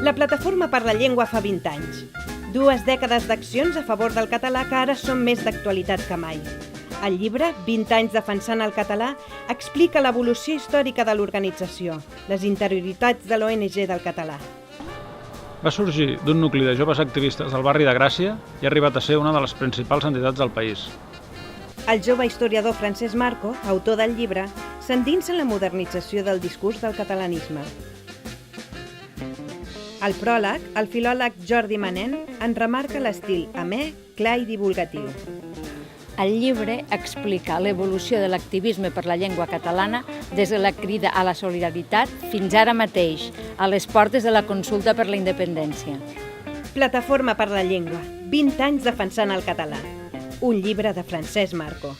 La Plataforma per la Llengua fa 20 anys. 2 dècades d'accions a favor del català que ara són més d'actualitat que mai. El llibre, 20 anys defensant el català, explica l'evolució històrica de l'organització, les interioritats de l'ONG del català. Va sorgir d'un nucli de joves activistes del barri de Gràcia i ha arribat a ser una de les principals entitats del país. El jove historiador Francesc Marco, autor del llibre, s'endinsa en la modernització del discurs del catalanisme. Al pròleg, el filòleg Jordi Manent en remarca l'estil amè, clar i divulgatiu. El llibre explica l'evolució de l'activisme per la llengua catalana des de la crida a la solidaritat fins ara mateix, a les portes de la consulta per la independència. Plataforma per la Llengua, 20 anys defensant el català. Un llibre de Francesc Marco.